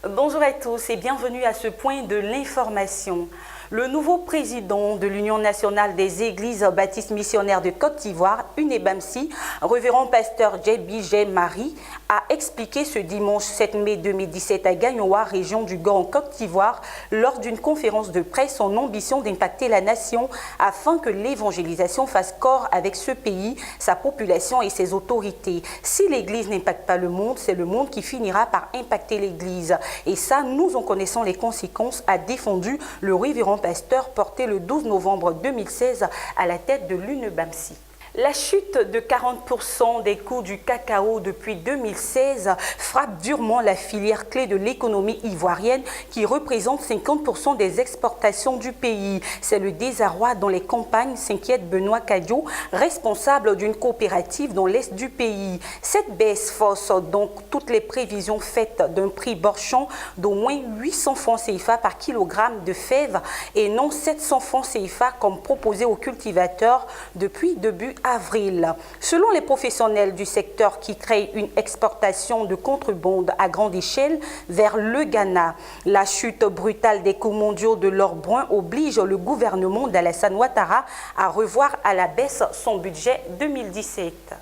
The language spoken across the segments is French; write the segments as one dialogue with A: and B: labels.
A: Bonjour à tous et bienvenue à ce point de l'information. Le nouveau président de l'Union nationale des églises baptistes missionnaires de Côte d'Ivoire, UNEBAMSI, révérend pasteur Djebijé Marie, a expliqué ce dimanche 7 mai 2017 à Gagnoa, région du Gand, en Côte d'Ivoire, lors d'une conférence de presse, son ambition d'impacter la nation afin que l'évangélisation fasse corps avec ce pays, sa population et ses autorités. Si l'Église n'impacte pas le monde, c'est le monde qui finira par impacter l'Église. Et ça, nous en connaissons les conséquences, a défendu le révérend pasteur porté le 12 novembre 2016 à la tête de l'UNEBAMSI. La chute de 40% des coûts du cacao depuis 2016 frappe durement la filière clé de l'économie ivoirienne qui représente 50% des exportations du pays. C'est le désarroi dans les campagnes, s'inquiète Benoît Cadio, responsable d'une coopérative dans l'est du pays. Cette baisse fausse donc toutes les prévisions faites d'un prix borchon d'au moins 800 francs CFA par kilogramme de fèves et non 700 francs CFA comme proposé aux cultivateurs depuis début avril. Selon les professionnels du secteur qui créent une exportation de contrebande à grande échelle vers le Ghana, la chute brutale des coûts mondiaux de l'or brun oblige le gouvernement d'Alassane Ouattara à revoir à la baisse son budget 2017.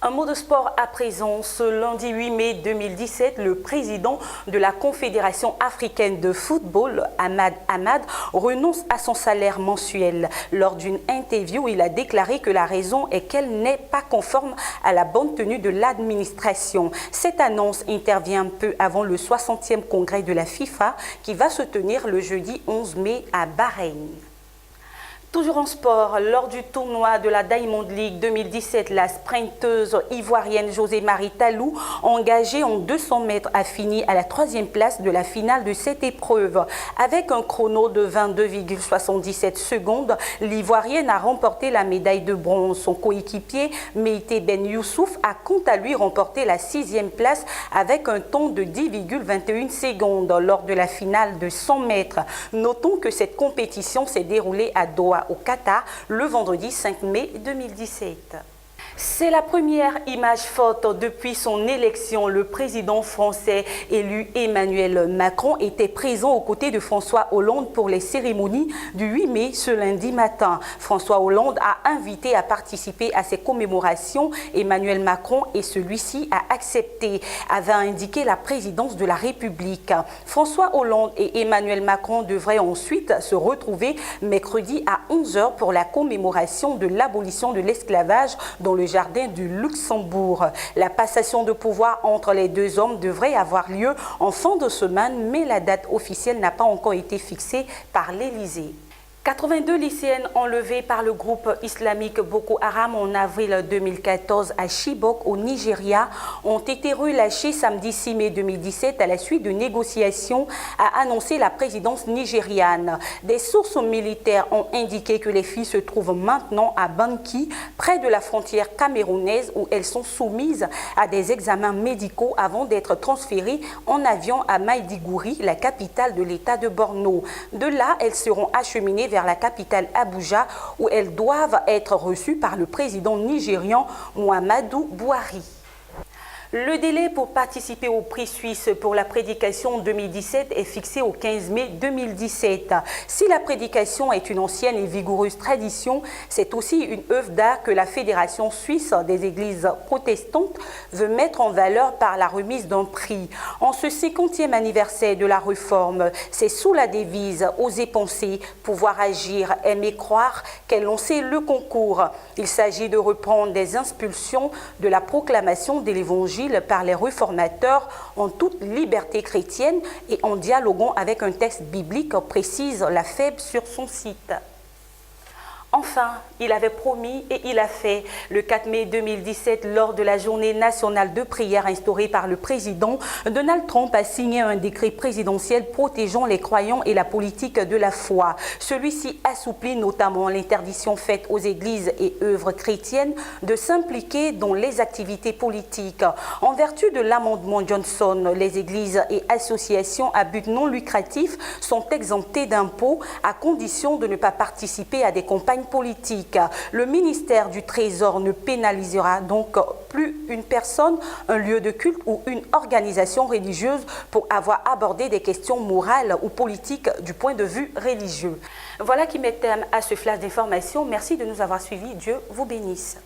A: Un mot de sport à présent. Ce lundi 8 mai 2017, le président de la Confédération africaine de football, Ahmad Ahmad, renonce à son salaire mensuel. Lors d'une interview, il a déclaré que la raison est qu'elle n'est pas conforme à la bonne tenue de l'administration. Cette annonce intervient peu avant le 60e congrès de la FIFA qui va se tenir le jeudi 11 mai à Bahreïn. Toujours en sport, lors du tournoi de la Diamond League 2017, la sprinteuse ivoirienne José-Marie Talou, engagée en 200 mètres, a fini à la 3e place de la finale de cette épreuve. Avec un chrono de 22,77 secondes, l'Ivoirienne a remporté la médaille de bronze. Son coéquipier, Meïté Ben Youssouf, a quant à lui remporté la 6e place avec un temps de 10,21 secondes lors de la finale de 100 mètres. Notons que cette compétition s'est déroulée à Doha, au Qatar, le vendredi 5 mai 2017. C'est la première image forte depuis son élection. Le président français élu Emmanuel Macron était présent aux côtés de François Hollande pour les cérémonies du 8 mai ce lundi matin. François Hollande a invité à participer à ces commémorations. Emmanuel Macron et celui-ci a accepté, avait indiqué la présidence de la République. François Hollande et Emmanuel Macron devraient ensuite se retrouver mercredi à 11 h pour la commémoration de l'abolition de l'esclavage dans le jardin du Luxembourg. La passation de pouvoir entre les deux hommes devrait avoir lieu en fin de semaine, mais la date officielle n'a pas encore été fixée par l'Élysée. 82 lycéennes enlevées par le groupe islamique Boko Haram en avril 2014 à Chibok au Nigeria ont été relâchées samedi 6 mai 2017 à la suite de négociations, a annoncé la présidence nigériane. Des sources militaires ont indiqué que les filles se trouvent maintenant à Banki, près de la frontière camerounaise, où elles sont soumises à des examens médicaux avant d'être transférées en avion à Maïdigouri, la capitale de l'état de Borno. De là, elles seront acheminées vers la capitale Abuja où elles doivent être reçues par le président nigérian Muhammadu Buhari. Le délai pour participer au prix suisse pour la prédication 2017 est fixé au 15 mai 2017. Si la prédication est une ancienne et vigoureuse tradition, c'est aussi une œuvre d'art que la Fédération suisse des églises protestantes veut mettre en valeur par la remise d'un prix. En ce 50e anniversaire de la Réforme, c'est sous la devise « Oser penser, pouvoir agir, aimer croire » qu'est lancé le concours. Il s'agit de reprendre des impulsions de la proclamation de l'Évangile par les réformateurs en toute liberté chrétienne et en dialoguant avec un texte biblique, précise la FEB sur son site. Enfin, il avait promis et il a fait. Le 4 mai 2017, lors de la journée nationale de prière instaurée par le président, Donald Trump a signé un décret présidentiel protégeant les croyants et la politique de la foi. Celui-ci assouplit notamment l'interdiction faite aux églises et œuvres chrétiennes de s'impliquer dans les activités politiques. En vertu de l'amendement Johnson, les églises et associations à but non lucratif sont exemptées d'impôts à condition de ne pas participer à des campagnes campagne politique. Le ministère du Trésor ne pénalisera donc plus une personne, un lieu de culte ou une organisation religieuse pour avoir abordé des questions morales ou politiques du point de vue religieux. Voilà qui met terme à ce flash d'information. Merci de nous avoir suivis. Dieu vous bénisse.